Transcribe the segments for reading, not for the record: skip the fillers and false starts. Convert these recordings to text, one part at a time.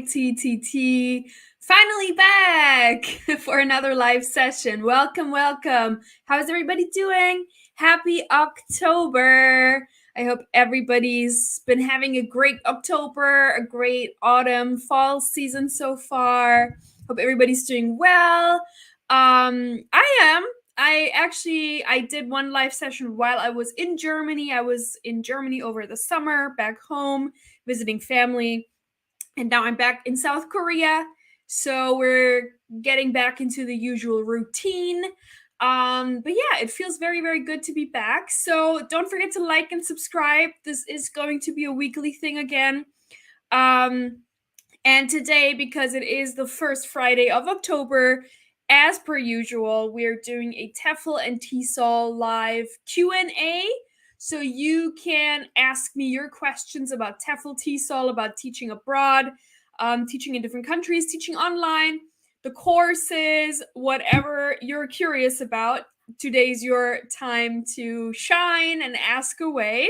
ITTT. Finally back for another live session. Welcome, welcome. How's everybody doing? Happy October. I hope everybody's been having a great October, a great autumn, fall season so far. Hope everybody's doing well. I am. I did one live session while I was in Germany. I was in Germany over the summer, back home, visiting family. And now I'm back in South Korea. So we're getting back into the usual routine. But yeah, it feels very, very good to be back. So don't forget to like and subscribe. This is going to be a weekly thing again. And today, because it is the first Friday of October, as per usual, we're doing a TEFL and TESOL live Q&A. So you can ask me your questions about TEFL, TESOL, about teaching abroad, teaching in different countries, teaching online, the courses, whatever you're curious about. Today's your time to shine and ask away.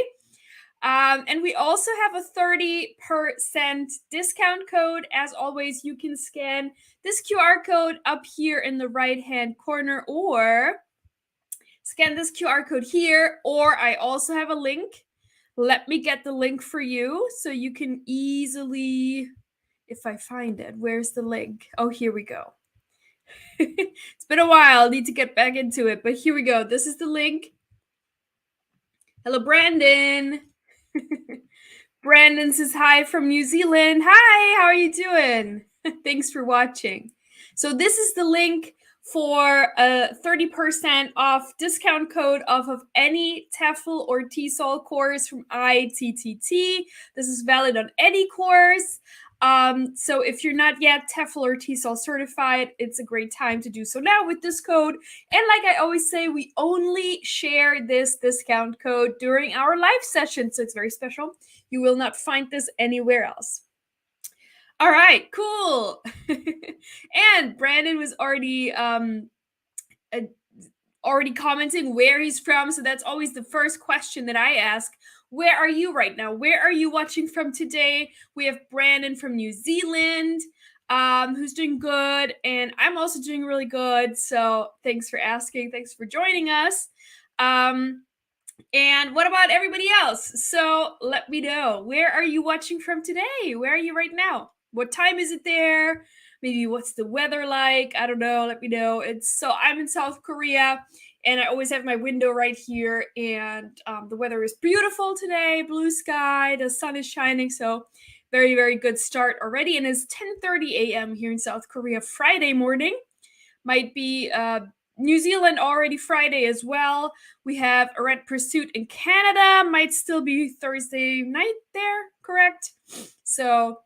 And we also have a 30% discount code. As always, you can scan this QR code up here in the right-hand corner, or scan this QR code here, or I also have a link. Let me get the link for you so you can easily, if I find it, where's the link? Oh, here we go. It's been a while, I need to get back into it, but here we go. This is the link. Hello, Brandon. Brandon says hi from New Zealand. Hi, how are you doing? Thanks for watching. So this is the link for a 30% off discount code off of any TEFL or TESOL course from ITTT. This is valid on any course. So if you're not yet TEFL or TESOL certified, it's a great time to do so now with this code. And like I always say, we only share this discount code during our live session, so it's very special. You will not find this anywhere else. All right, cool. And Brandon was already commenting where he's from, so that's always the first question that I ask. Where are you right now? Where are you watching from today? We have Brandon from New Zealand, who's doing good, and I'm also doing really good. So thanks for asking. Thanks for joining us. And what about everybody else? So let me know. Where are you watching from today? Where are you right now? What time is it there? Maybe what's the weather like? I don't know. Let me know. I'm in South Korea, and I always have my window right here, and the weather is beautiful today. Blue sky, the sun is shining, so very, very good start already. And it's 10:30 a.m. here in South Korea, Friday morning. Might be New Zealand already Friday as well. We have a Red Pursuit in Canada. Might still be Thursday night there, correct? So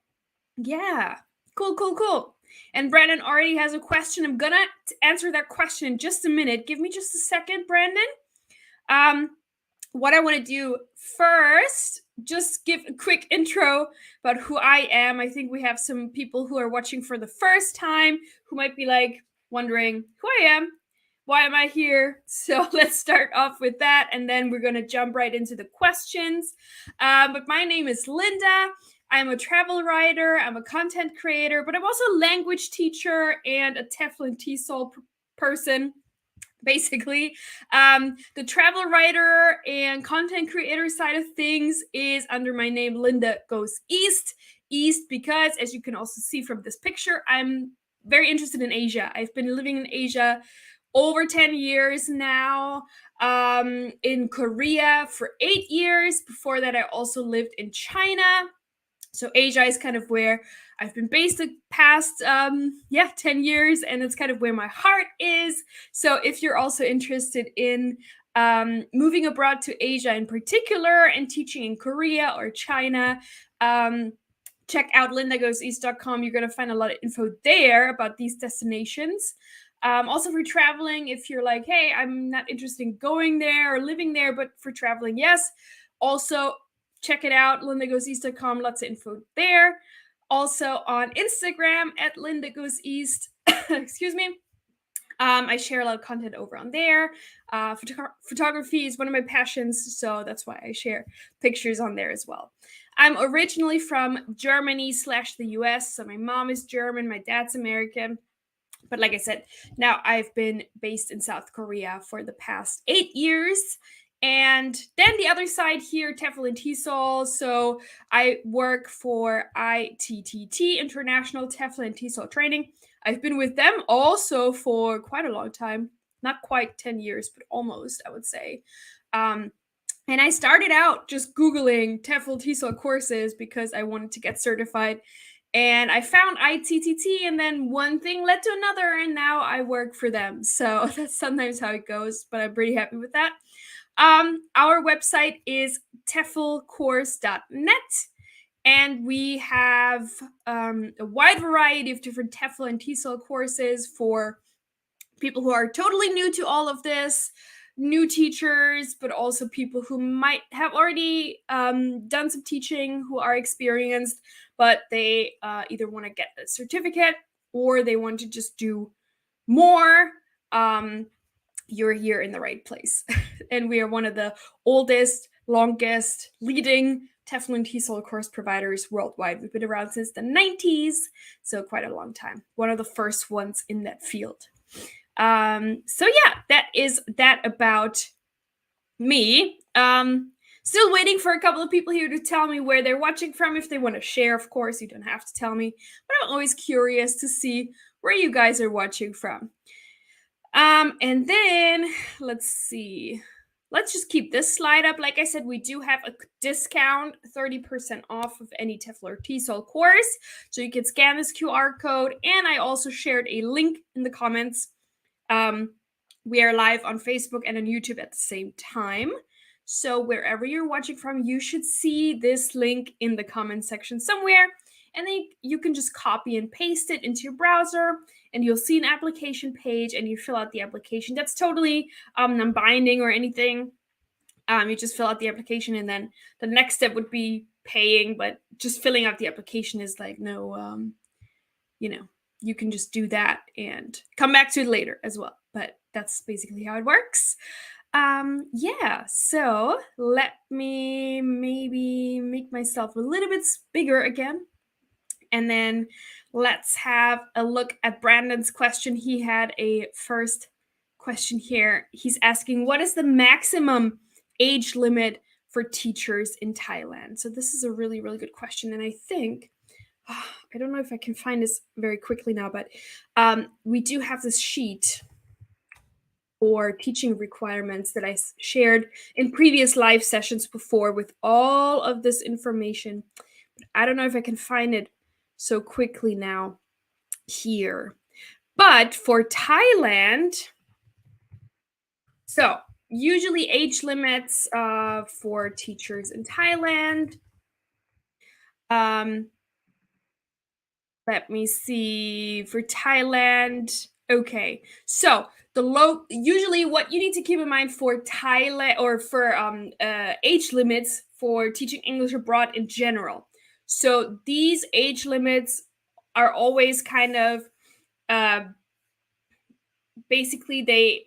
yeah, cool. And Brandon already has a question. I'm gonna answer that question in just a minute. Give me just a second, Brandon. What I want to do first, just give a quick intro about who I am. I think we have some people who are watching for the first time who might be like wondering who I am. Why am I here? So let's start off with that, and then we're going to jump right into the questions. But my name is Linda. I'm a travel writer. I'm a content creator, but I'm also a language teacher and a TEFL and TESOL person. Basically, the travel writer and content creator side of things is under my name, Linda Goes East. East because, as you can also see from this picture, I'm very interested in Asia. I've been living in Asia over 10 years now, in Korea for 8 years. Before that, I also lived in China. So Asia is kind of where I've been based the past 10 years, and it's kind of where my heart is. So if you're also interested in moving abroad to Asia in particular and teaching in Korea or China, check out lindagoeseast.com. You're going to find a lot of info there about these destinations. Also for traveling, if you're like, hey, I'm not interested in going there or living there, but for traveling, yes. Also, check it out, lindagoeseast.com, lots of info there. Also on Instagram at lindagoeseast, excuse me. I share a lot of content over on there. Photography is one of my passions, so that's why I share pictures on there as well. I'm originally from Germany / the US. So my mom is German, my dad's American. But like I said, now I've been based in South Korea for the past 8 years. And then the other side here, TEFL and TESOL. So I work for ITTT, International TEFL and TESOL Training. I've been with them also for quite a long time. Not quite 10 years, but almost, I would say. And I started out just Googling TEFL TESOL courses because I wanted to get certified. And I found ITTT, and then one thing led to another, and now I work for them. So that's sometimes how it goes, but I'm pretty happy with that. Our website is teflcourse.net, and we have a wide variety of different TEFL and TESOL courses for people who are totally new to all of this, new teachers, but also people who might have already done some teaching, who are experienced, but they either want to get a certificate or they want to just do more. You're here in the right place. And we are one of the oldest, longest, leading TEFL and TESOL course providers worldwide. We've been around since the 90s, so quite a long time. One of the first ones in that field. So yeah, that is that about me. Still waiting for a couple of people here to tell me where they're watching from. If they want to share, of course, you don't have to tell me, but I'm always curious to see where you guys are watching from. And then let's see. Let's just keep this slide up. Like I said, we do have a discount, 30% off of any TEFL or TESOL course. So you can scan this QR code. And I also shared a link in the comments. We are live on Facebook and on YouTube at the same time. So wherever you're watching from, you should see this link in the comment section somewhere. And then you can just copy and paste it into your browser, and you'll see an application page, and you fill out the application. That's totally non-binding or anything. You just fill out the application, and then the next step would be paying, but just filling out the application is like no, you can just do that and come back to it later as well. But that's basically how it works. Yeah, so let me maybe make myself a little bit bigger again. And then let's have a look at Brandon's question. He had a first question here. He's asking, what is the maximum age limit for teachers in Thailand? So this is a really, really good question. And I think, I don't know if I can find this very quickly now, but we do have this sheet for teaching requirements that I shared in previous live sessions before with all of this information. But I don't know if I can find it so quickly now here. But for Thailand, so usually age limits for teachers in Thailand. Let me see, for Thailand. Okay, so usually what you need to keep in mind for Thailand or for age limits for teaching English abroad in general. So these age limits are always kind of basically they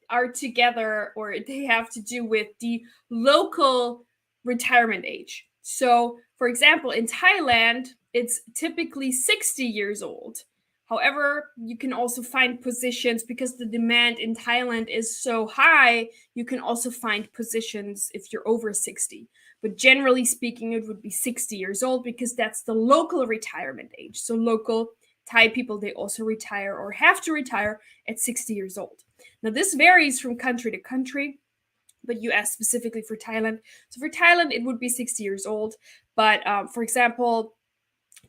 are together, or they have to do with the local retirement age. So, for example, in Thailand, it's typically 60 years old. However, you can also find positions, because the demand in Thailand is so high, you can also find positions if you're over 60. But generally speaking, it would be 60 years old, because that's the local retirement age. So local Thai people, they also retire or have to retire at 60 years old. Now, this varies from country to country, but you asked specifically for Thailand. So for Thailand, it would be 60 years old. But for example,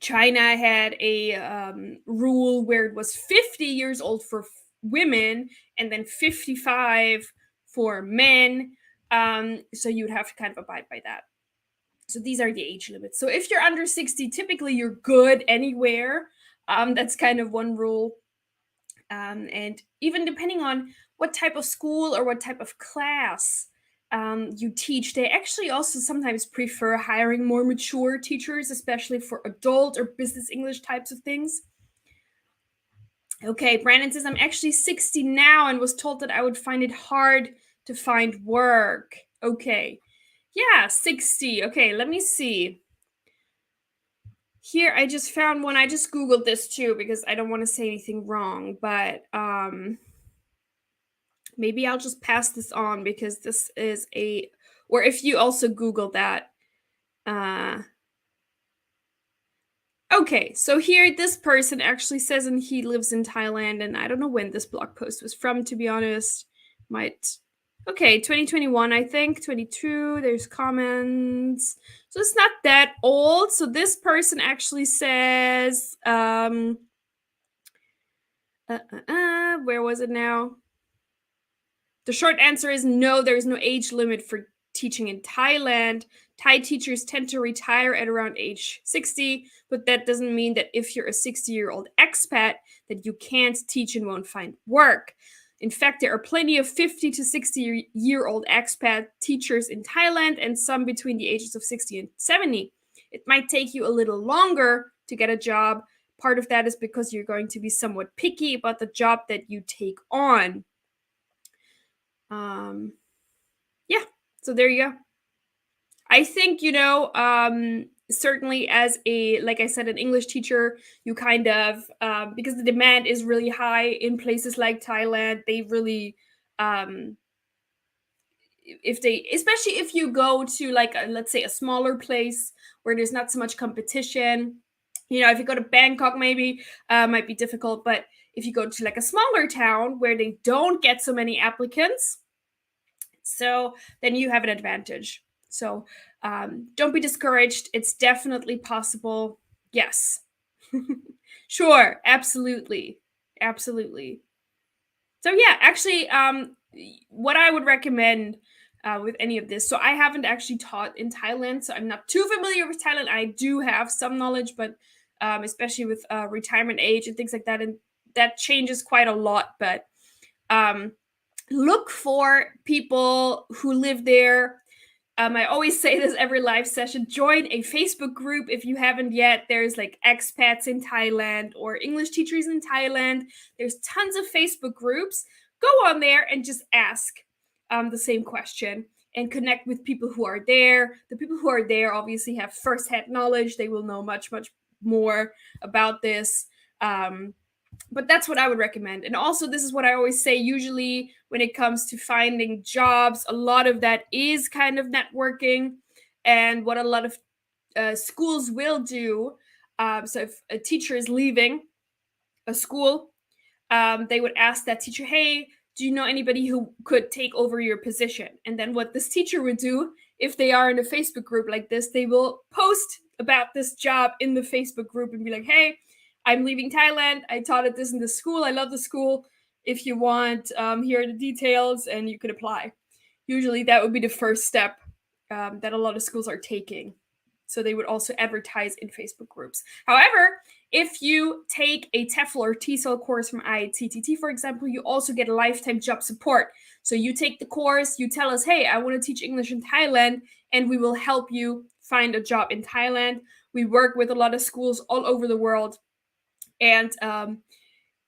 China had a rule where it was 50 years old for women and then 55 for men. So you would have to kind of abide by that. So these are the age limits. So if you're under 60, typically you're good anywhere. That's kind of one rule. And even depending on what type of school or what type of class you teach, they actually also sometimes prefer hiring more mature teachers, especially for adult or business English types of things. Okay, Brandon says, I'm actually 60 now and was told that I would find it hard to find work. Okay. Yeah, 60. Okay, let me see. Here, I just found one. I just Googled this too because I don't want to say anything wrong, but maybe I'll just pass this on because this is or if you also Google that. Uh, okay, so here this person actually says, and he lives in Thailand, and I don't know when this blog post was from, to be honest. Might. Okay, 2021, I think. 22, there's comments. So it's not that old. So this person actually says, where was it now? The short answer is no, there is no age limit for teaching in Thailand. Thai teachers tend to retire at around age 60, but that doesn't mean that if you're a 60-year-old expat that you can't teach and won't find work. In fact, there are plenty of 50 to 60-year-old expat teachers in Thailand and some between the ages of 60 and 70. It might take you a little longer to get a job. Part of that is because you're going to be somewhat picky about the job that you take on. Yeah, so there you go. I think, certainly as like I said, an English teacher, you kind of, because the demand is really high in places like Thailand, they really, especially if you go to like, let's say a smaller place where there's not so much competition, if you go to Bangkok, maybe, might be difficult, but if you go to like a smaller town where they don't get so many applicants, so then you have an advantage. So don't be discouraged. It's definitely possible. Yes. Sure. Absolutely. Absolutely. So yeah, actually, what I would recommend with any of this. So I haven't actually taught in Thailand, so I'm not too familiar with Thailand. I do have some knowledge, but especially with retirement age and things like that, and that changes quite a lot. But look for people who live there. I always say this every live session. Join a Facebook group if you haven't yet. There's like expats in Thailand or English teachers in Thailand. There's tons of Facebook groups. Go on there and just ask the same question and connect with people who are there. The people who are there obviously have firsthand knowledge. They will know much, much more about this. But that's what I would recommend. And also, this is what I always say, usually when it comes to finding jobs, a lot of that is kind of networking. And what a lot of schools will do, so if a teacher is leaving a school, they would ask that teacher, hey, do you know anybody who could take over your position? And then what this teacher would do, if they are in a Facebook group like this, they will post about this job in the Facebook group and be like, hey, I'm leaving Thailand. I taught at this in this school. I love the school. If you want, here are the details and you could apply. Usually that would be the first step that a lot of schools are taking. So they would also advertise in Facebook groups. However, if you take a TEFL or TESOL course from ITTT, for example, you also get lifetime job support. So you take the course, you tell us, hey, I want to teach English in Thailand, and we will help you find a job in Thailand. We work with a lot of schools all over the world, and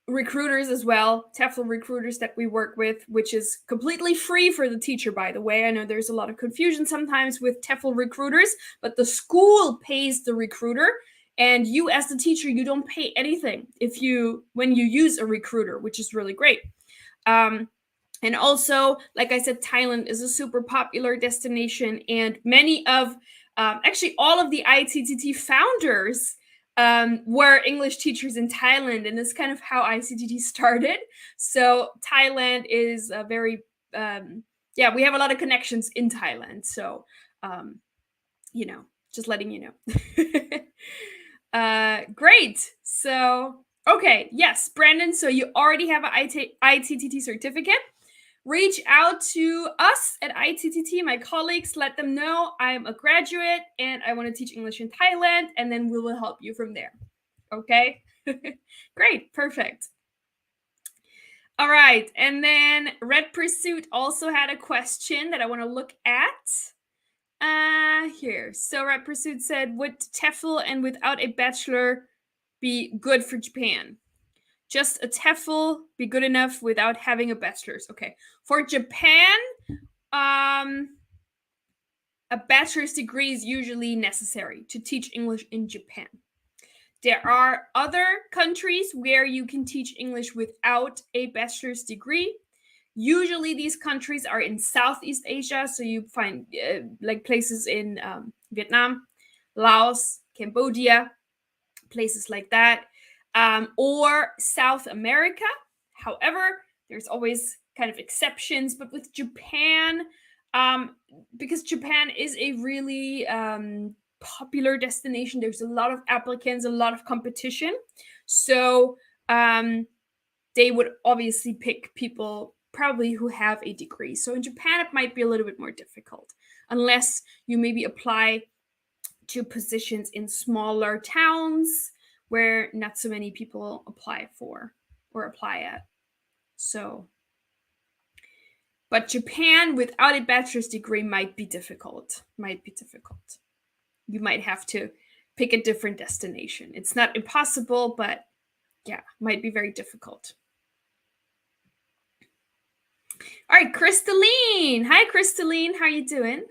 recruiters as well, TEFL recruiters that we work with, which is completely free for the teacher, by the way. I know there's a lot of confusion sometimes with TEFL recruiters, but the school pays the recruiter, and you as the teacher, you don't pay anything when you use a recruiter, which is really great. And also, like I said, Thailand is a super popular destination, and many of actually all of the ITTT founders were English teachers in Thailand, and it's kind of how ITTT started. So Thailand is a very, we have a lot of connections in Thailand. So, just letting you know. Great. So, okay, yes, Brandon. So you already have an ITTT certificate. Reach out to us at ITTT, my colleagues, let them know I'm a graduate and I want to teach English in Thailand, and then we will help you from there. Okay? Great, perfect. All right, and then Red Pursuit also had a question that I want to look at. Here. So Red Pursuit said, would TEFL and without a bachelor be good for Japan? Just a TEFL be good enough without having a bachelor's? Okay. For Japan, a bachelor's degree is usually necessary to teach English in Japan. There are other countries where you can teach English without a bachelor's degree. Usually these countries are in Southeast Asia, so you find like places in Vietnam, Laos, Cambodia, places like that, or South America. However, there's always kind of exceptions, but with Japan, because Japan is a really popular destination, there's a lot of applicants, a lot of competition. So they would obviously pick people probably who have a degree. So in Japan, it might be a little bit more difficult, unless you maybe apply to positions in smaller towns where not so many people apply for or apply at. So, but Japan without a bachelor's degree might be difficult. You might have to pick a different destination. It's not impossible, but yeah, might be very difficult. All right, Crystalline. Hi, Crystalline. How are you doing?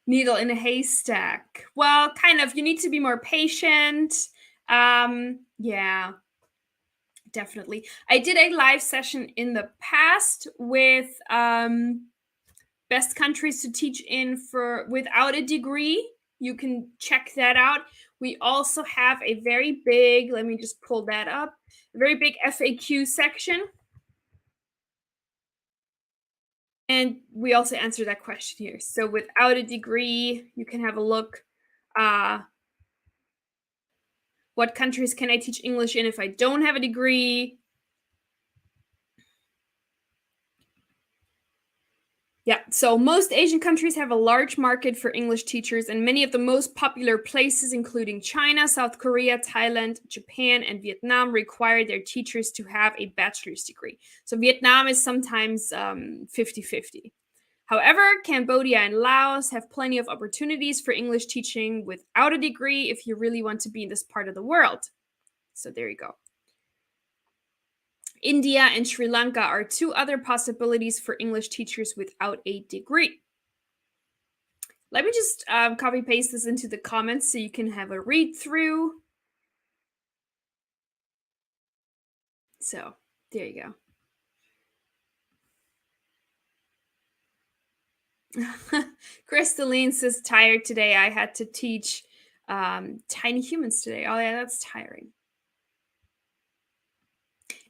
Needle in a haystack. Well, kind of. You need to be more patient. Yeah, definitely. I did a live session in the past with best countries to teach in for without a degree. You can check that out. We also have a very big, let me just pull that up, a very big FAQ section. And we also answer that question here. So without a degree, you can have a look. What countries can I teach English in if I don't have a degree? Yeah, so most Asian countries have a large market for English teachers, and many of the most popular places, including China, South Korea, Thailand, Japan, and Vietnam, require their teachers to have a bachelor's degree. So Vietnam is sometimes 50-50. However, Cambodia and Laos have plenty of opportunities for English teaching without a degree if you really want to be in this part of the world. So there you go. India and Sri Lanka are two other possibilities for English teachers without a degree. Let me just copy paste this into the comments so you can have a read through. So there you go. Crystalline says, tired today. I had to teach tiny humans today. Oh yeah, that's tiring.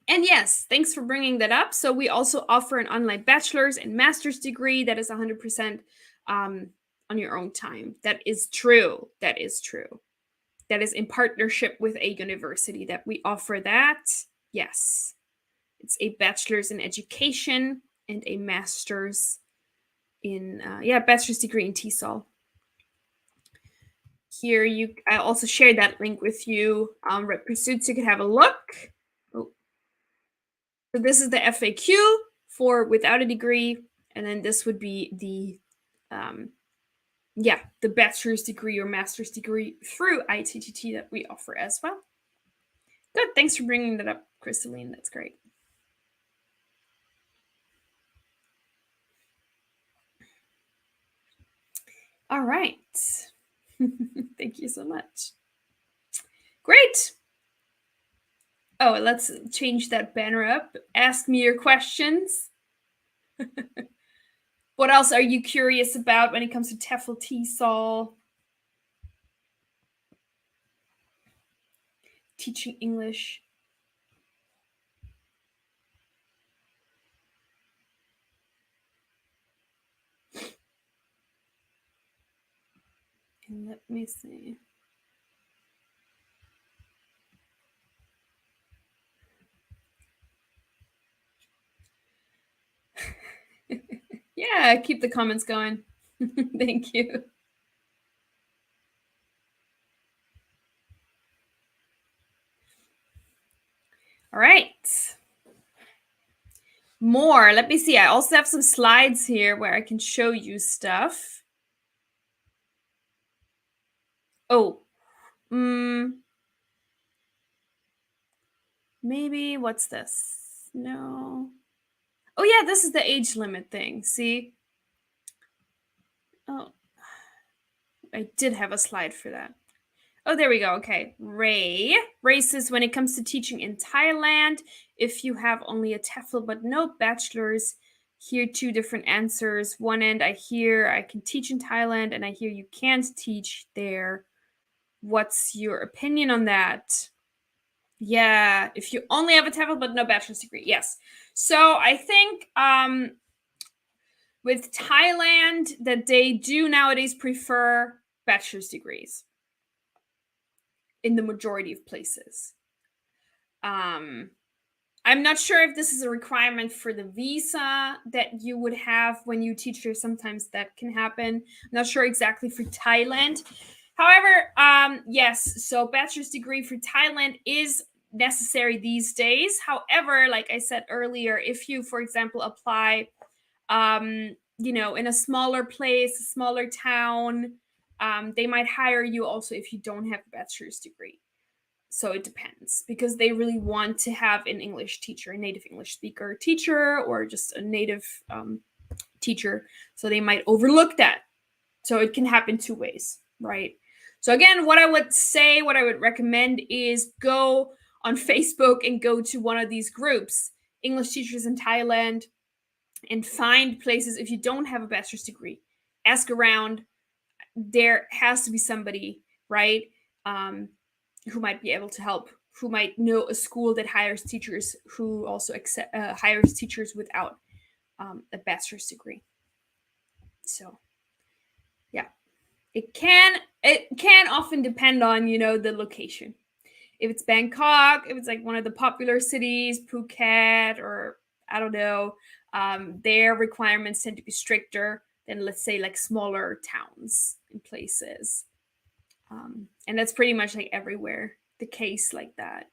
And yes, thanks for bringing that up. So we also offer an online bachelor's and master's degree that is 100% on your own time. That is true. That is in partnership with a university that we offer that. Yes. It's a bachelor's in education and a master's in, bachelor's degree in TESOL. Here, I also shared that link with you, Red Pursuits. You could have a look. So this is the FAQ for without a degree, and then this would be the the bachelor's degree or master's degree through ITTT that we offer as well. Good, thanks for bringing that up, Crystalline. That's great. All right. Thank you so much. Great. Oh, let's change that banner up. Ask me your questions. What else are you curious about when it comes to TEFL, TESOL? Teaching English. And let me see. Yeah, keep the comments going. Thank you. All right. More. Let me see. I also have some slides here where I can show you stuff. Oh. Maybe. What's this? No. Oh, yeah, this is the age limit thing. See? Oh, I did have a slide for that. Oh, there we go. Okay. Ray says, when it comes to teaching in Thailand, if you have only a TEFL but no bachelor's, here two different answers. One end, I hear I can teach in Thailand, and I hear you can't teach there. What's your opinion on that? Yeah, if you only have a TEFL but no bachelor's degree. Yes. So I think with Thailand that they do nowadays prefer bachelor's degrees in the majority of places. I'm not sure if this is a requirement for the visa that you would have when you teach there. Sometimes that can happen. I'm not sure exactly for Thailand. However, yes, so bachelor's degree for Thailand is necessary these days. However, like I said earlier, if you, for example, apply, in a smaller place, a smaller town, they might hire you also if you don't have a bachelor's degree. So it depends, because they really want to have an English teacher, a native English speaker teacher, or just a native teacher. So they might overlook that. So it can happen two ways, right? So again, what I would recommend is go on Facebook and go to one of these groups, English Teachers in Thailand, and find places. If you don't have a bachelor's degree, ask around. There has to be somebody, right? Who might be able to help, who might know a school that hires teachers, who also hires teachers without a bachelor's degree. So, yeah, it can often depend on the location. If it's Bangkok, if it's like one of the popular cities, Phuket, or I don't know, their requirements tend to be stricter than, let's say, like smaller towns and places. And that's pretty much like everywhere the case like that,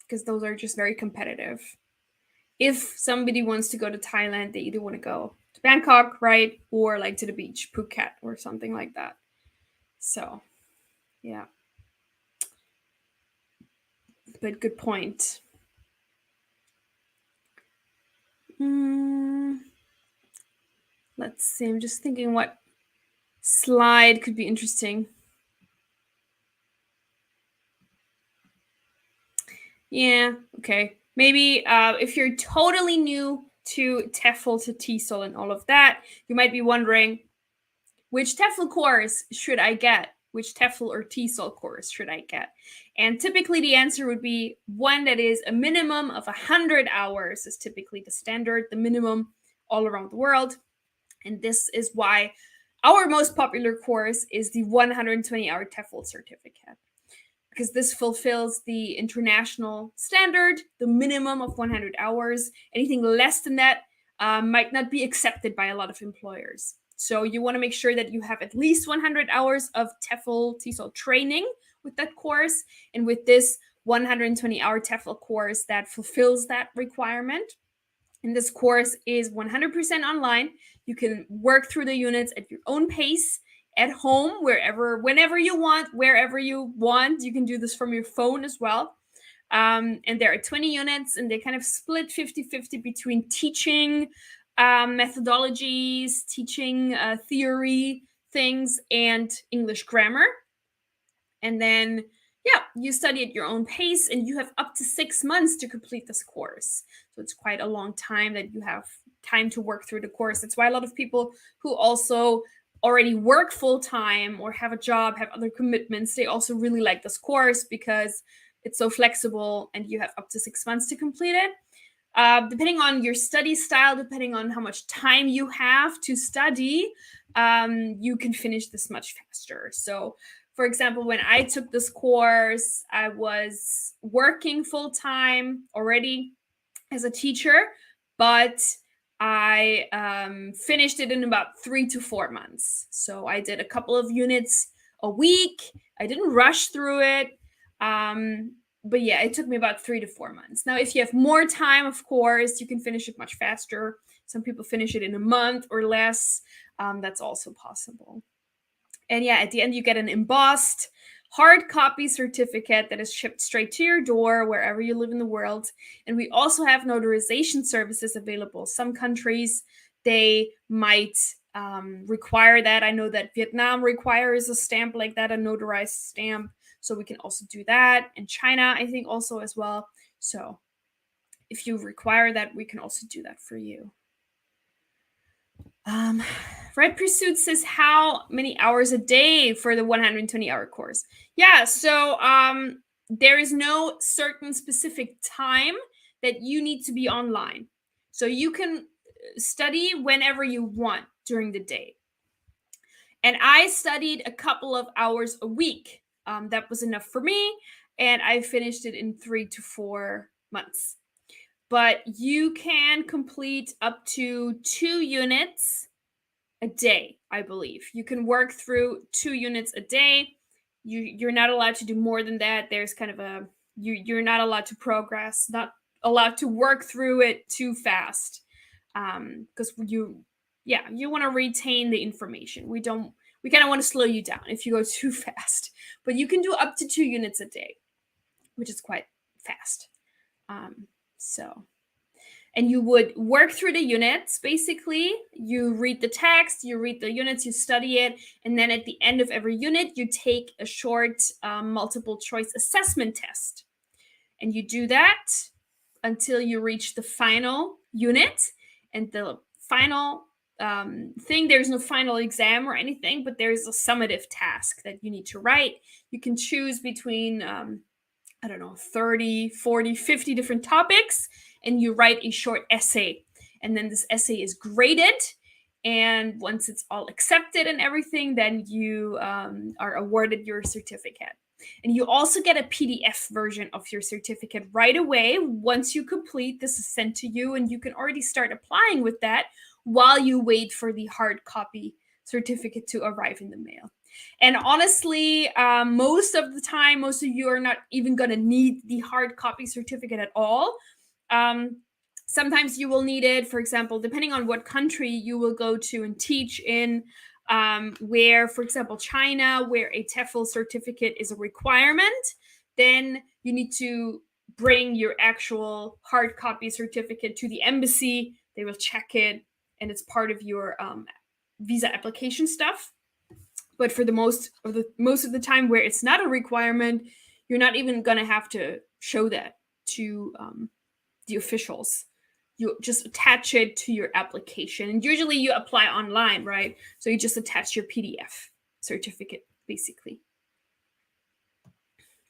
because those are just very competitive. If somebody wants to go to Thailand, they either want to go to Bangkok, right, or like to the beach, Phuket, or something like that. So, yeah. But good point. Let's see. I'm just thinking what slide could be interesting. Yeah, okay. Maybe if you're totally new to TEFL, to TESOL, and all of that, you might be wondering, which TEFL course should I get? Which TEFL or TESOL course should I get? And typically the answer would be one that is a minimum of 100 hours is typically the standard, the minimum all around the world. And this is why our most popular course is the 120-hour TEFL certificate, because this fulfills the international standard, the minimum of 100 hours. Anything less than that might not be accepted by a lot of employers. So you want to make sure that you have at least 100 hours of TEFL, TESOL training with that course. And with this 120-hour TEFL course that fulfills that requirement. And this course is 100% online. You can work through the units at your own pace, at home, whenever you want, wherever you want. You can do this from your phone as well. And there are 20 units, and they kind of split 50-50 between teaching methodologies, teaching theory things, and English grammar. And then, yeah, you study at your own pace, and you have up to 6 months to complete this course. So it's quite a long time that you have time to work through the course. That's why a lot of people who also already work full-time or have a job, have other commitments, they also really like this course because it's so flexible and you have up to 6 months to complete it. Depending on your study style, depending on how much time you have to study, you can finish this much faster. So, for example, when I took this course, I was working full-time already as a teacher, but I finished it in about 3 to 4 months. So I did a couple of units a week. I didn't rush through it. But yeah, it took me about 3 to 4 months. Now, if you have more time, of course, you can finish it much faster. Some people finish it in a month or less. That's also possible. And yeah, at the end, you get an embossed hard copy certificate that is shipped straight to your door wherever you live in the world. And we also have notarization services available. Some countries, they might require that. I know that Vietnam requires a stamp like that, a notarized stamp. So we can also do that. And China, I think, also as well. So if you require that, we can also do that for you. Red Pursuit says how many hours a day for the 120-hour course? Yeah, so there is no certain specific time that you need to be online. So you can study whenever you want during the day. And I studied a couple of hours a week. That was enough for me. And I finished it in 3 to 4 months. But you can complete up to 2 units a day, I believe. You can work through 2 units a day. You're not allowed to do more than that. There's kind of you're not allowed to progress, not allowed to work through it too fast. Because you want to retain the information. We kind of want to slow you down if you go too fast. But you can do up to 2 units a day, which is quite fast. And you would work through the units. Basically, you read the text, you read the units, you study it, and then at the end of every unit, you take a short multiple choice assessment test. And you do that until you reach the final unit. And the final thing, there's no final exam or anything, but there's a summative task that you need to write. You can choose between 30, 40, 50 different topics, and you write a short essay. And then this essay is graded. And once it's all accepted and everything, then you are awarded your certificate. And you also get a PDF version of your certificate right away. Once you complete, this is sent to you, and you can already start applying with that while you wait for the hard copy certificate to arrive in the mail. And honestly, most of the time, most of you are not even going to need the hard copy certificate at all. Sometimes you will need it, for example, depending on what country you will go to and teach in, where, for example, China, where a TEFL certificate is a requirement, then you need to bring your actual hard copy certificate to the embassy. They will check it, and it's part of your visa application stuff. But for the most of the time where it's not a requirement, you're not even going to have to show that to the officials. You just attach it to your application. And usually you apply online, right? So you just attach your PDF certificate, basically.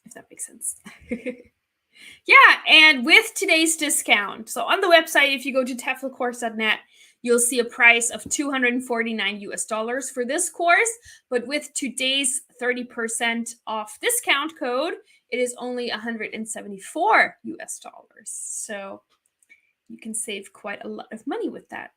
If that makes sense. Yeah, and with today's discount, so on the website, if you go to teflcourse.net, you'll see a price of $249 for this course. But with today's 30% off discount code, it is only $174. So you can save quite a lot of money with that.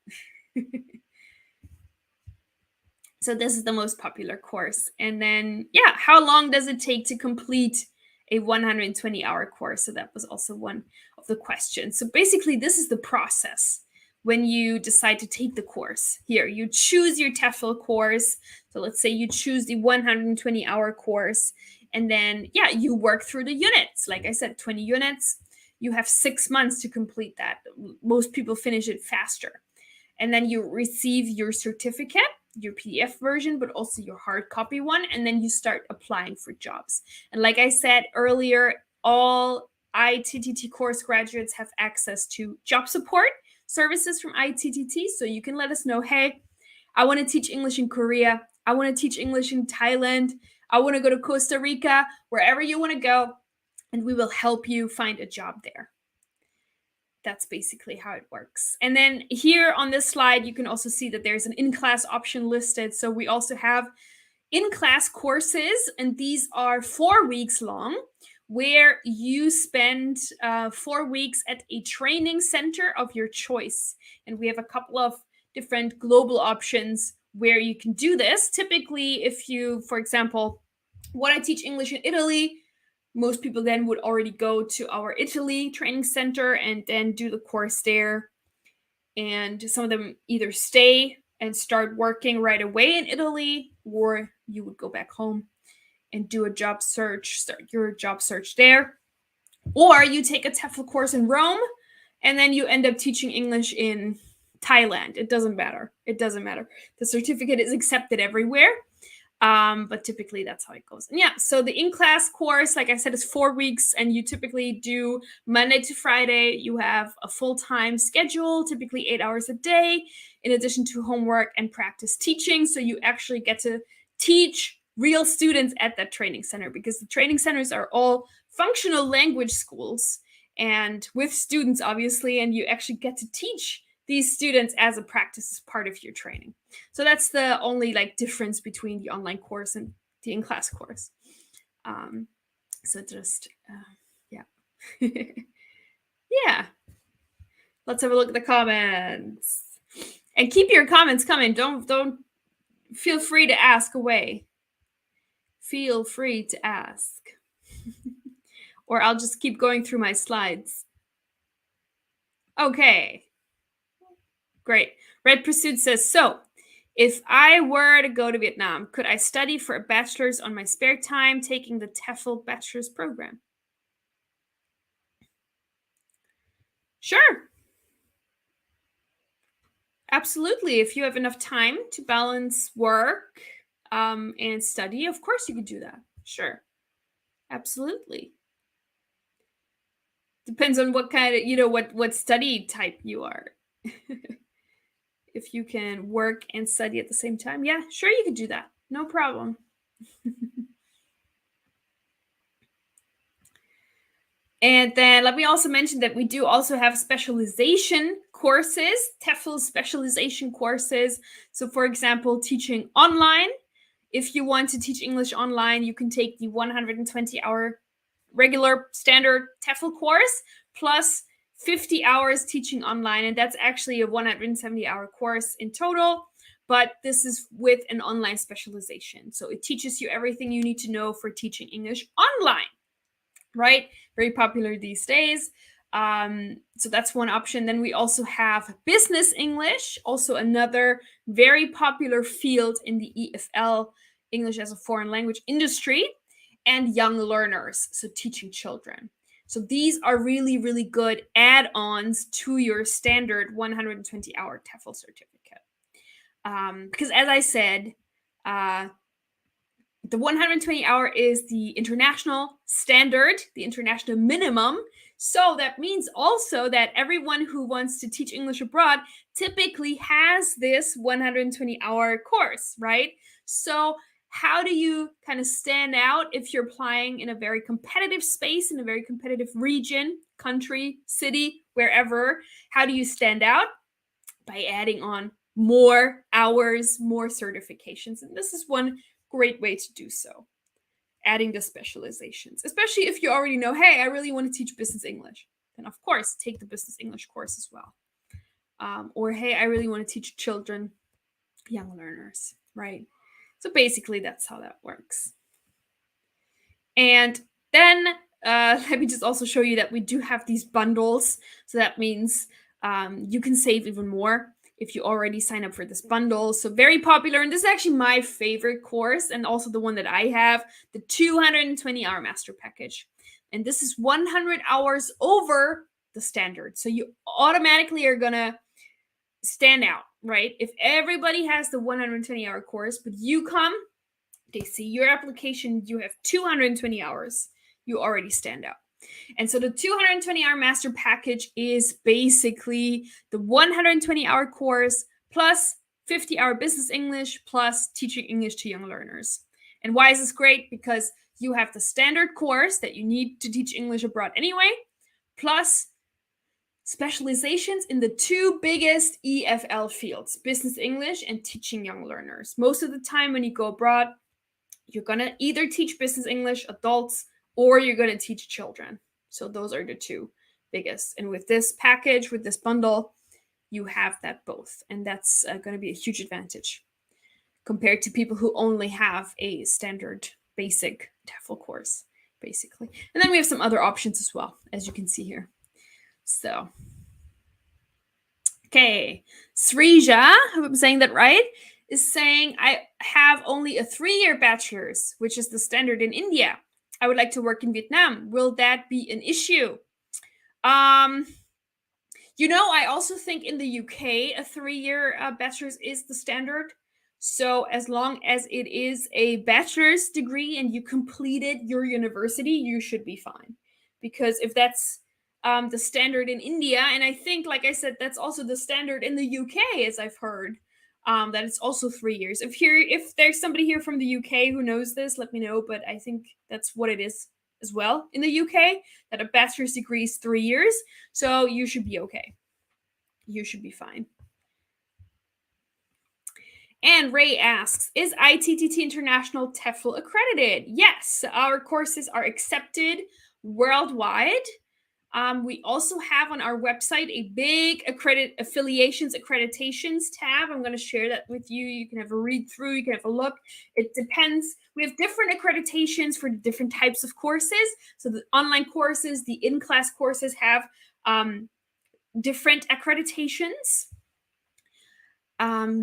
So this is the most popular course. And then, how long does it take to complete a 120-hour course? So that was also one of the questions. So basically, this is the process when you decide to take the course. Here, you choose your TEFL course. So let's say you choose the 120-hour course, and then, you work through the units. Like I said, 20 units. You have 6 months to complete that. Most people finish it faster. And then you receive your certificate, your PDF version, but also your hard copy one. And then you start applying for jobs. And like I said earlier, all ITTT course graduates have access to job support services from ITTT. So you can let us know, hey, I want to teach English in Korea. I want to teach English in Thailand. I want to go to Costa Rica, wherever you want to go. And we will help you find a job there. That's basically how it works. And then here on this slide, you can also see that there's an in-class option listed. So we also have in-class courses, and these are 4 weeks long, where you spend 4 weeks at a training center of your choice. And we have a couple of different global options where you can do this. Typically, if you, for example, want to teach English in Italy, most people then would already go to our Italy training center and then do the course there. And some of them either stay and start working right away in Italy, or you would go back home and do a job search, start your job search there. Or you take a TEFL course in Rome, and then you end up teaching English in Thailand. It doesn't matter. It doesn't matter. The certificate is accepted everywhere. But typically that's how it goes. And yeah, so the in-class course, like I said, is 4 weeks, and you typically do Monday to Friday. You have a full-time schedule, typically 8 hours a day, in addition to homework and practice teaching. So you actually get to teach real students at that training center, because the training centers are all functional language schools and with students, obviously, and you actually get to teach these students as a practice as part of your training. So that's the only like difference between the online course and the in-class course. So just, yeah. Yeah. Let's have a look at the comments. And keep your comments coming. Don't feel free to ask away. Feel free to ask. Or I'll just keep going through my slides. Okay. Great. Red Pursuit says, so if I were to go to Vietnam, could I study for a bachelor's on my spare time, taking the TEFL bachelor's program? Sure. Absolutely. If you have enough time to balance work and study, of course you could do that. Sure. Absolutely. Depends on what kind of, what study type you are. If you can work and study at the same time, yeah, sure, you could do that. No problem. And then let me also mention that we do also have specialization courses, TEFL specialization courses. So for example, teaching online. If you want to teach English online, you can take the 120-hour regular standard TEFL course plus 50 hours teaching online, and that's actually a 170-hour course in total, but this is with an online specialization. So it teaches you everything you need to know for teaching English online, right? Very popular these days. So that's one option. Then we also have business English, also another very popular field in the EFL, English as a foreign language industry, and young learners, so teaching children. So these are really, really good add-ons to your standard 120-hour TEFL certificate. Because as I said, the 120-hour is the international standard, the international minimum. So that means also that everyone who wants to teach English abroad typically has this 120-hour course, right? So how do you kind of stand out if you're applying in a very competitive space, in a very competitive region, country, city, wherever? How do you stand out? By adding on more hours, more certifications. And this is one great way to do so. Adding the specializations, especially if you already know, hey, I really want to teach business English. Then of course, take the business English course as well. Or hey, I really want to teach children, young learners, right? So basically, that's how that works. And then let me just also show you that we do have these bundles. So that means you can save even more if you already sign up for this bundle. So very popular. And this is actually my favorite course, and also the one that I have, the 220-hour master package. And this is 100 hours over the standard. So you automatically are going to stand out, right? If everybody has the 120-hour course, but you come, they see your application, you have 220 hours, you already stand out. And so the 220-hour master package is basically the 120-hour course plus 50-hour business English plus teaching English to young learners. And why is this great? Because you have the standard course that you need to teach English abroad anyway, plus specializations in the two biggest EFL fields, business English and teaching young learners. Most of the time when you go abroad, you're going to either teach business English, adults, or you're going to teach children. So those are the two biggest. And with this package, with this bundle, you have that both. And that's going to be a huge advantage compared to people who only have a standard basic TEFL course, basically. And then we have some other options as well, as you can see here. So, okay. Srija, I hope I'm saying that right, is saying, I have only a 3-year bachelor's, which is the standard in India. I would like to work in Vietnam. Will that be an issue? I also think in the UK, a 3-year bachelor's is the standard. So as long as it is a bachelor's degree and you completed your university, you should be fine. Because if that's the standard in India, and I think, like I said, that's also the standard in the UK, as I've heard, that it's also 3 years. If there's somebody here from the UK who knows this, let me know. But I think that's what it is as well in the UK, that a bachelor's degree is 3 years. So you should be okay. You should be fine. And Ray asks, is ITTT International TEFL accredited? Yes, our courses are accepted worldwide. We also have on our website a big affiliations accreditations tab. I'm going to share that with you. You can have a read through, you can have a look. It depends. We have different accreditations for different types of courses. So the online courses, the in-class courses have different accreditations.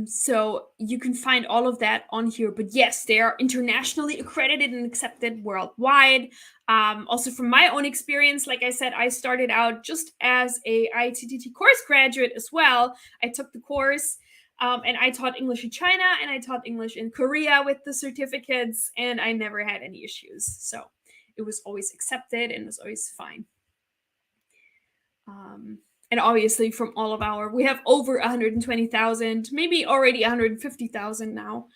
So you can find all of that on here. But yes, they are internationally accredited and accepted worldwide. Also, from my own experience, like I said, I started out just as a ITTT course graduate as well. I took the course and I taught English in China and I taught English in Korea with the certificates, and I never had any issues. So it was always accepted and was always fine. And obviously from all of we have over 120,000, maybe already 150,000 now,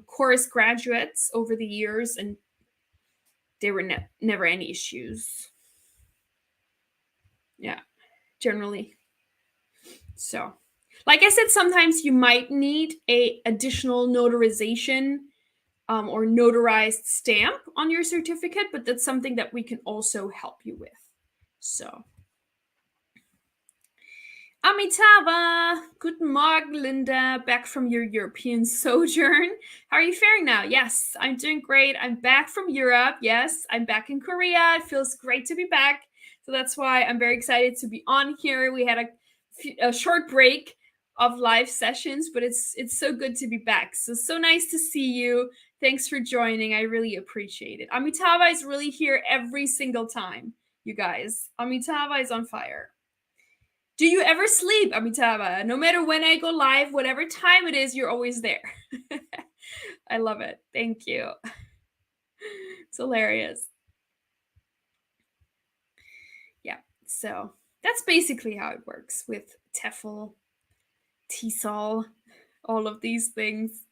course graduates over the years, and there were never any issues. Yeah, generally. So, like I said, sometimes you might need a additional notarization or notarized stamp on your certificate, but that's something that we can also help you with. So. Amitava, guten Morgen, Linda, back from your European sojourn. How are you faring now? Yes, I'm doing great. I'm back from Europe. Yes, I'm back in Korea. It feels great to be back. So that's why I'm very excited to be on here. We had a short break of live sessions, but it's so good to be back. So nice to see you. Thanks for joining. I really appreciate it. Amitava is really here every single time, you guys. Amitava is on fire. Do you ever sleep, Amitava? No matter when I go live, whatever time it is, you're always there. I love it. Thank you. It's hilarious. Yeah, so that's basically how it works with TEFL, TESOL, all of these things.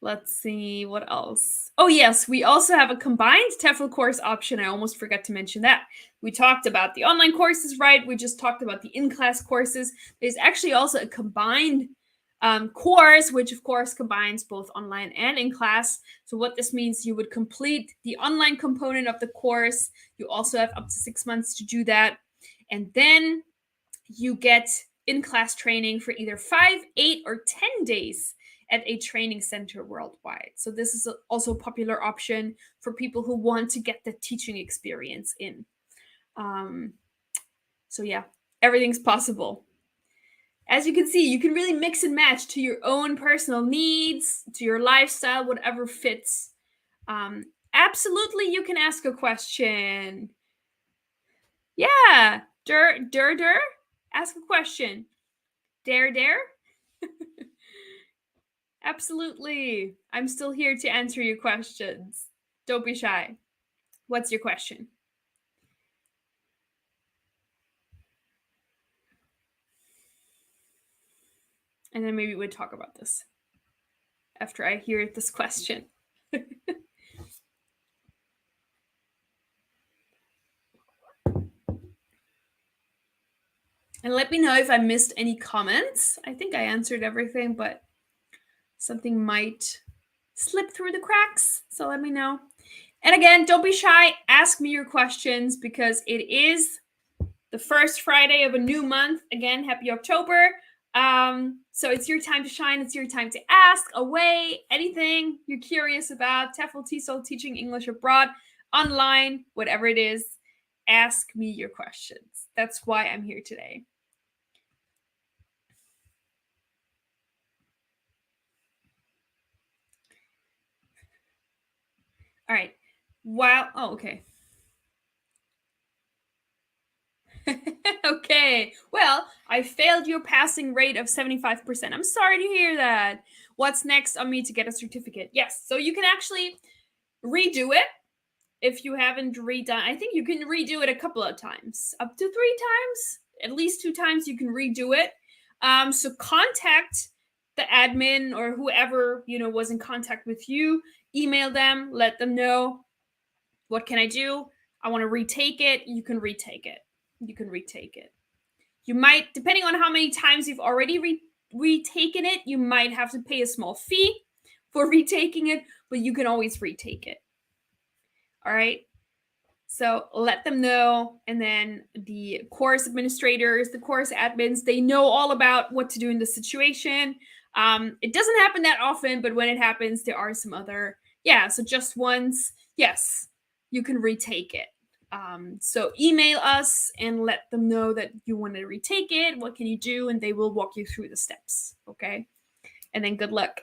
Let's see what else. Oh, yes, we also have a combined TEFL course option. I almost forgot to mention that. We talked about the online courses, right? We just talked about the in-class courses. There's actually also a combined course, which of course combines both online and in-class. So what this means, you would complete the online component of the course. You also have up to 6 months to do that. And then you get in-class training for either 5, 8, or 10 days at a training center worldwide. So this is also a popular option for people who want to get the teaching experience in. So yeah, everything's possible. As you can see, you can really mix and match to your own personal needs, to your lifestyle, whatever fits. Absolutely, you can ask a question. Yeah, der, ask a question. Dare. Absolutely. I'm still here to answer your questions. Don't be shy. What's your question? And then maybe we'd talk about this after I hear this question. And let me know if I missed any comments. I think I answered everything, but something might slip through the cracks. So let me know. And again, don't be shy. Ask me your questions because it is the first Friday of a new month. Again, happy October. So it's your time to shine. It's your time to ask away anything you're curious about. TEFL, TESOL, teaching English abroad, online, whatever it is. Ask me your questions. That's why I'm here today. All right. Oh, okay. Okay. Well, I failed your passing rate of 75%. I'm sorry to hear that. What's next on me to get a certificate? Yes. So you can actually redo it if you haven't redone. I think you can redo it a couple of times, up to 3 times, at least 2 times you can redo it. So contact the admin or whoever, was in contact with you, email them, let them know, what can I do? I want to retake it. You can retake it. You might, depending on how many times you've already retaken it, you might have to pay a small fee for retaking it, but you can always retake it. All right. So let them know. And then the course administrators, the course admins, they know all about what to do in the situation. It doesn't happen that often, but when it happens, there are some other, so just once, yes, you can retake it. So email us and let them know that you want to retake it. What can you do? And they will walk you through the steps. Okay. And then good luck.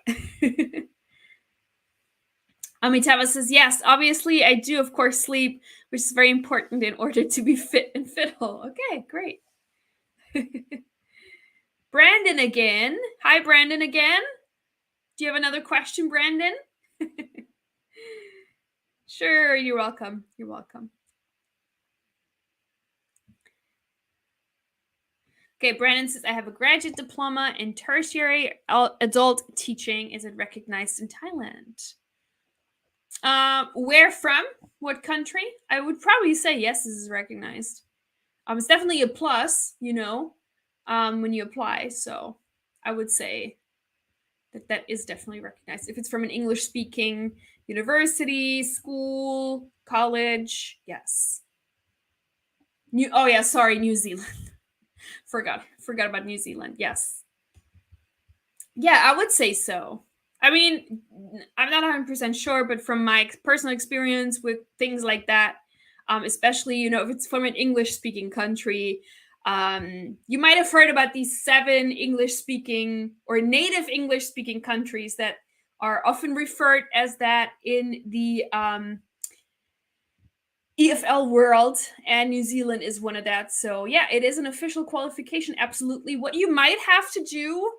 Amitava says, yes, obviously I do, of course, sleep, which is very important in order to be fit and fiddle. Okay, great. Brandon again. Hi, Brandon again. Do you have another question, Brandon? Sure, you're welcome. You're welcome. Okay, Brandon says, I have a graduate diploma in tertiary adult teaching. Is it recognized in Thailand? Where from? What country? I would probably say yes, this is recognized. It's definitely a plus, when you apply. So I would say that is definitely recognized. If it's from an English-speaking university, school, college, yes. New Zealand. Forgot about New Zealand. Yes. Yeah, I would say so. I mean, I'm not 100% sure, but from my personal experience with things like that, especially, if it's from an English-speaking country, you might have heard about these 7 English-speaking or native English-speaking countries that are often referred as that in the EFL world, and New Zealand is one of that. So yeah, it is an official qualification, absolutely. What you might have to do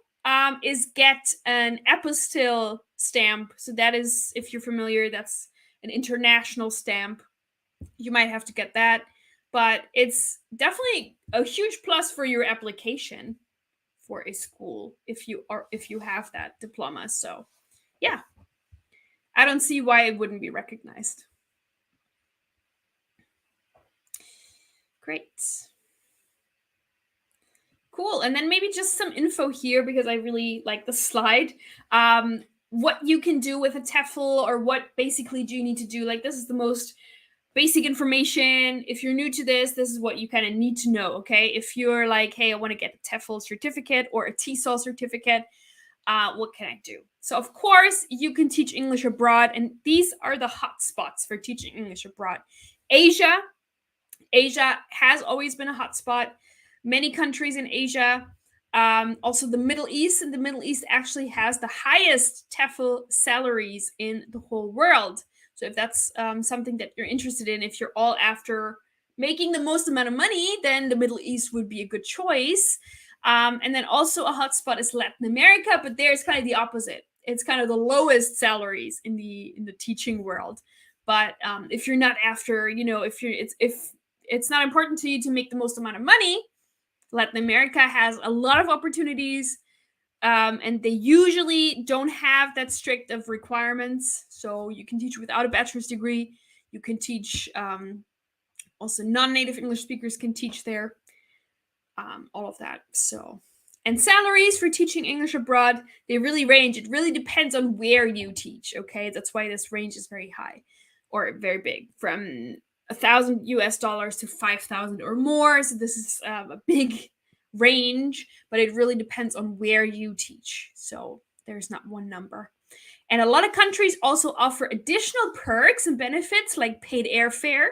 is get an apostille stamp. So that is, if you're familiar, that's an international stamp. You might have to get that, but it's definitely a huge plus for your application for a school if you have that diploma. So yeah, I don't see why it wouldn't be recognized. Great. Cool. And then maybe just some info here, because I really like the slide. What you can do with a TEFL, or what basically do you need to do? Like, this is the most basic information. If you're new to this is what you kind of need to know, okay? If you're like, hey, I want to get a TEFL certificate or a TESOL certificate, what can I do? So, of course, you can teach English abroad, and these are the hot spots for teaching English abroad. Asia has always been a hot spot. Many countries in Asia, also the Middle East, and the Middle East actually has the highest TEFL salaries in the whole world. So if that's something that you're interested in, if you're all after making the most amount of money, then the Middle East would be a good choice. And then also a hotspot is Latin America, but there's kind of the opposite. It's kind of the lowest salaries in the teaching world. But if you're not after, if it's not important to you to make the most amount of money, Latin America has a lot of opportunities, and they usually don't have that strict of requirements. So you can teach without a bachelor's degree. You can teach, also non-native English speakers can teach there, all of that. So, and salaries for teaching English abroad, they really range. It really depends on where you teach, okay? That's why this range is very high, or very big, from $1,000 to 5,000 or more. So this is a big range, but it really depends on where you teach. So there's not one number. And a lot of countries also offer additional perks and benefits, like paid airfare.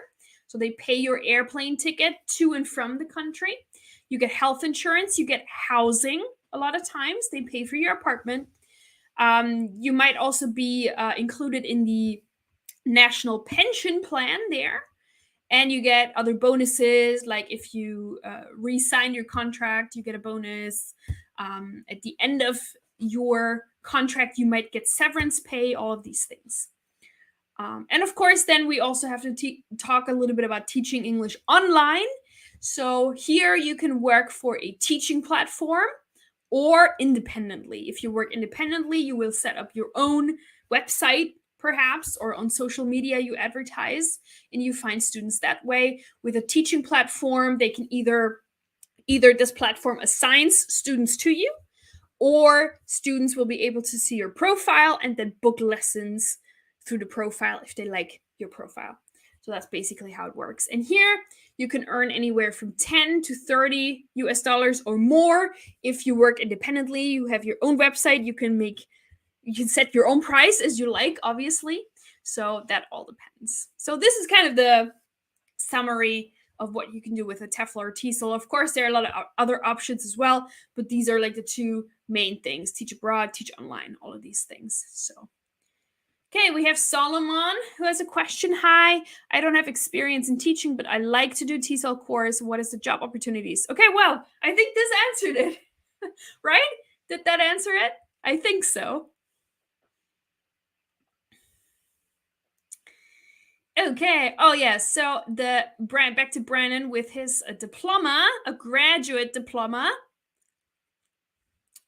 So they pay your airplane ticket to and from the country. You get health insurance. You get housing. A lot of times they pay for your apartment. You might also be included in the national pension plan there. And you get other bonuses, like if you re-sign your contract, you get a bonus. At the end of your contract, you might get severance pay, all of these things. And of course, then we also have to talk a little bit about teaching English online. So here you can work for a teaching platform or independently. If you work independently, you will set up your own website, perhaps, or on social media you advertise, and you find students that way. With a teaching platform, they can either this platform assigns students to you, or students will be able to see your profile and then book lessons through the profile if they like your profile. So that's basically how it works. And here you can earn anywhere from 10 to 30 US dollars or more. If you work independently, you have your own website, you can set your own price as you like, obviously. So that all depends. So this is kind of the summary of what you can do with a TEFL or TESOL. Of course, there are a lot of other options as well, but these are like the two main things: teach abroad, teach online, all of these things. So, okay, we have Solomon who has a question. Hi, I don't have experience in teaching, but I like to do TESOL course. What is the job opportunities? Okay, well, I think this answered it, right? Did that answer it? I think so. Okay. Oh, yeah. So back to Brandon with his diploma, a graduate diploma,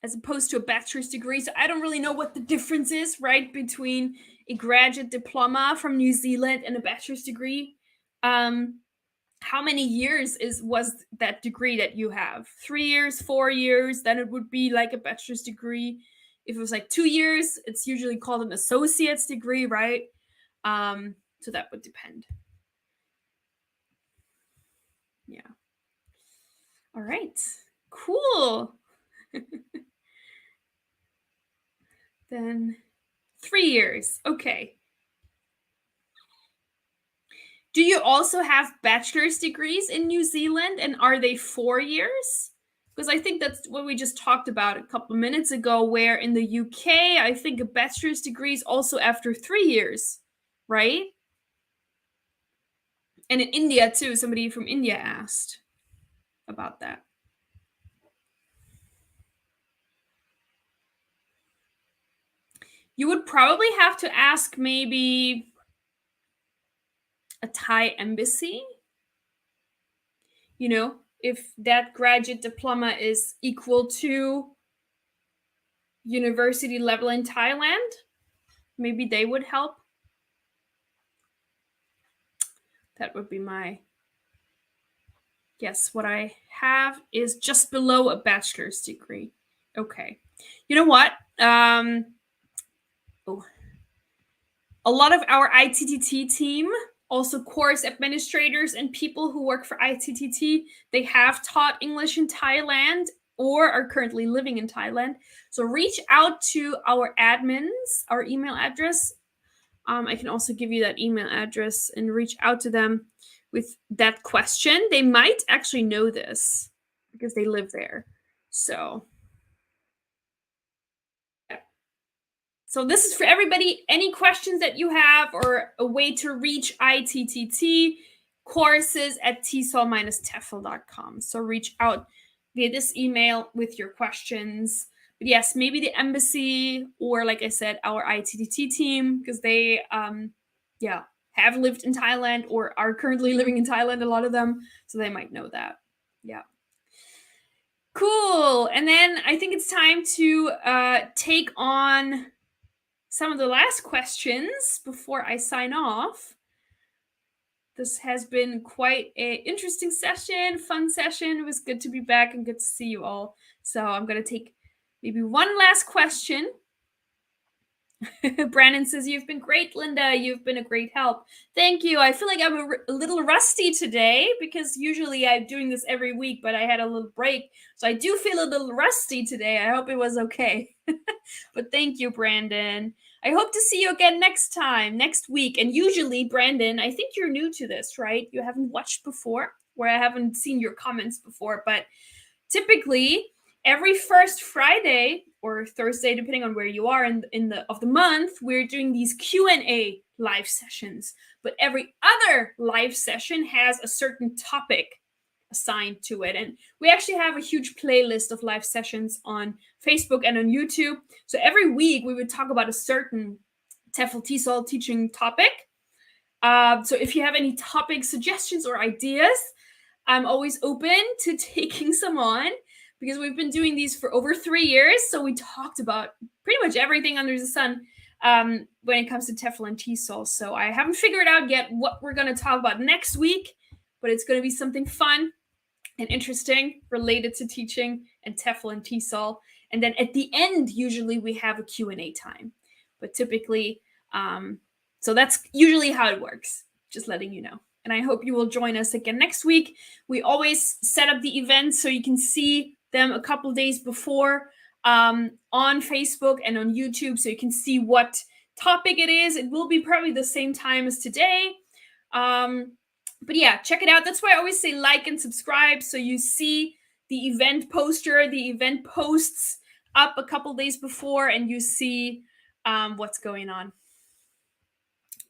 as opposed to a bachelor's degree. So I don't really know what the difference is, right, between a graduate diploma from New Zealand and a bachelor's degree. How many years was that degree that you have? 3 years, 4 years? Then it would be like a bachelor's degree. If it was like 2 years, it's usually called an associate's degree, right? So that would depend. Yeah. All right. Cool. Then 3 years. Okay. Do you also have bachelor's degrees in New Zealand, and are they 4 years? Because I think that's what we just talked about a couple of minutes ago, where in the UK, I think a bachelor's degree is also after 3 years, right? And in India too, somebody from India asked about that. You would probably have to ask maybe a Thai embassy, you know, if that graduate diploma is equal to university level in Thailand, maybe they would help. That would be my guess. What I have is just below a bachelor's degree. Okay. You know what? A lot of our ITTT team, also course administrators and people who work for ITTT, they have taught English in Thailand or are currently living in Thailand. So reach out to our admins, our email address. I can also give you that email address and reach out to them with that question. They might actually know this because they live there. So this is for everybody. Any questions that you have or a way to reach ITTT, courses at TESOL-TEFL.com. So reach out via this email with your questions. But yes, maybe the embassy or, like I said, our ITTT team, because they have lived in Thailand or are currently living in Thailand, a lot of them, so they might know that. Yeah. Cool. And then I think it's time to take on some of the last questions before I sign off. This has been quite an interesting session, fun session. It was good to be back and good to see you all. So I'm going to take maybe one last question. Brandon says, "You've been great, Linda. You've been a great help." Thank you. I feel like I'm a little rusty today because usually I'm doing this every week, but I had a little break. So I do feel a little rusty today. I hope it was okay. But thank you, Brandon. I hope to see you again next week. And usually, Brandon, I think you're new to this, right? You haven't watched before, or I haven't seen your comments before, but typically every first Friday or Thursday, depending on where you are of the month, we're doing these Q&A live sessions, but every other live session has a certain topic assigned to it. And we actually have a huge playlist of live sessions on Facebook and on YouTube. So every week we would talk about a certain TEFL TESOL teaching topic. So if you have any topic suggestions or ideas, I'm always open to taking some on, because we've been doing these for over 3 years. So we talked about pretty much everything under the sun when it comes to TEFL and TESOL. So I haven't figured out yet what we're going to talk about next week, but it's going to be something fun and interesting related to teaching and TEFL and TESOL. And then at the end, usually we have a Q&A time. But typically, so that's usually how it works, just letting you know. And I hope you will join us again next week. We always set up the events so you can see them a couple days before on Facebook and on YouTube, so you can see what topic it is. It will be probably the same time as today. But yeah, check it out. That's why I always say like and subscribe, so you see the event poster, the event posts up a couple days before, and you see what's going on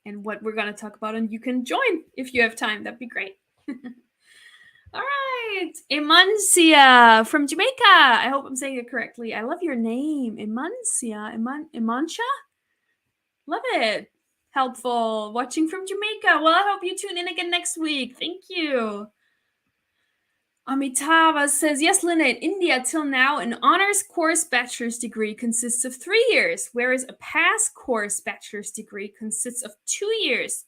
and what we're going to talk about, and you can join if you have time. That'd be great. All right, Emancia from Jamaica. I hope I'm saying it correctly. I love your name, Emancia. Emancia? Love it. Helpful. Watching from Jamaica. Well, I hope you tune in again next week. Thank you. Amitava says, yes, Lynette, in India till now, an honors course bachelor's degree consists of 3 years, whereas a pass course bachelor's degree consists of 2 years.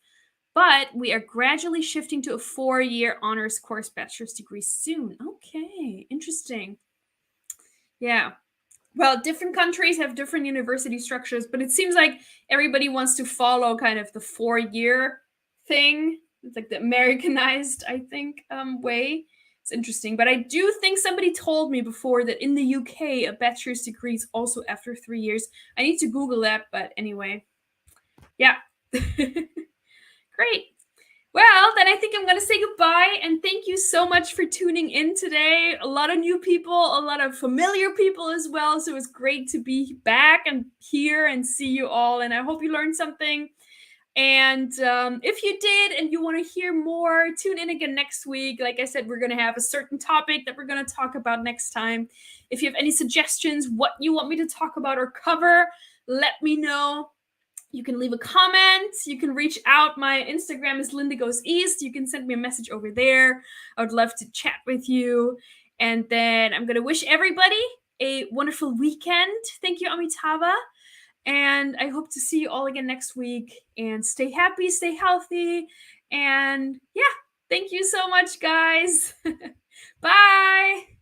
But we are gradually shifting to a 4-year honors course bachelor's degree soon. Okay, interesting. Yeah. Well, different countries have different university structures, but it seems like everybody wants to follow kind of the 4-year thing. It's like the Americanized, I think, way. It's interesting. But I do think somebody told me before that in the UK, a bachelor's degree is also after 3 years. I need to Google that, but anyway. Yeah. Great. Well, then I think I'm going to say goodbye, and thank you so much for tuning in today. A lot of new people, a lot of familiar people as well, so it's great to be back and here and see you all, and I hope you learned something. And if you did and you want to hear more, tune in again next week. Like I said, we're going to have a certain topic that we're going to talk about next time. If you have any suggestions, what you want me to talk about or cover, let me know. You can leave a comment. You can reach out. My Instagram is Linda Goes East. You can send me a message over there. I would love to chat with you. And then I'm going to wish everybody a wonderful weekend. Thank you, Amitava. And I hope to see you all again next week. And stay happy, stay healthy. And yeah, thank you so much, guys. Bye.